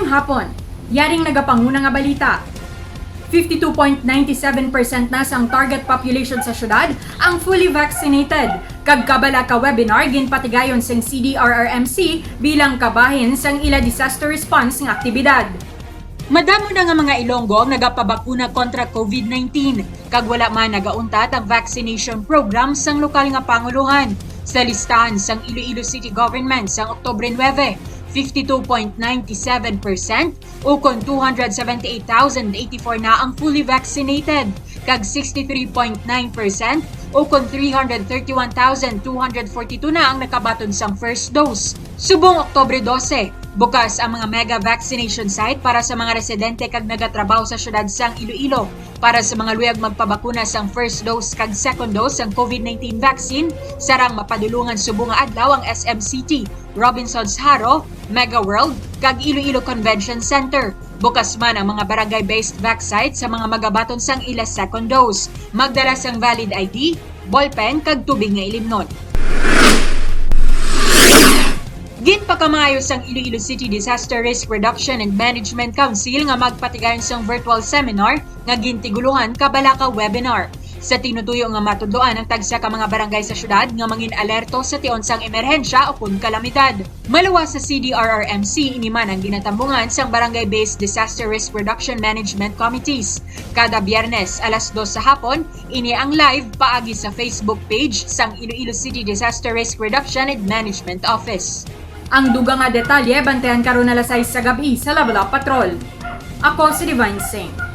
Karong hapon, yaring nagapanguna nga balita. 52.97% na sang target population sa syudad ang fully vaccinated. Kagkabala ka webinar ginpatigayon sang CDRRMC bilang kabahin sang ila disaster response nga aktibidad. Madamo na nga mga Ilonggo ang nagapabakuna kontra COVID-19, kag wala man nagauntat ang vaccination program sang lokal nga panguluhan. Sa listahan sang Iloilo City Government sang Oktubre 9, 52.97% o kung 278,084 na ang fully vaccinated, kag 63.9% o kung 331,242 na ang nakabaton sang first dose. Subong Oktubre 12, bukas ang mga mega vaccination site para sa mga residente kag nagatrabaho sa syudad sang Iloilo para sa mga luyag magpabakuna sang first dose kag second dose sang COVID-19 vaccine. Sarang mapadulungan subong nga adlaw ang SM City, Robinsons Haro, Mega World kag Iloilo Convention Center. Bukas man ang mga barangay-based vac site sa mga magabaton sang ila second dose. Magdala sang valid ID, ballpen kag tubig nga ilimnon. Ginpakamayo sang Iloilo City Disaster Risk Reduction and Management Council nga magpatigayon sang virtual seminar nga gintiguluhan kabalaka webinar. Sa tinutuyo nga matudloan ang tagsa ka mga barangay sa syudad nga mangin alerto sa tion sang emerhensya o kun kalamidad. Maluwas sa CDRRMC iniman ang ginatambungan sang barangay-based disaster risk reduction management committees. Kada Biyernes alas 2 sa hapon, ini ang live paagi sa Facebook page sang Iloilo City Disaster Risk Reduction and Management Office. Ang dugang nga detalye bantayan karon alas 6 sa gabi sa Labalab Patrol. Ako si Divine Singh.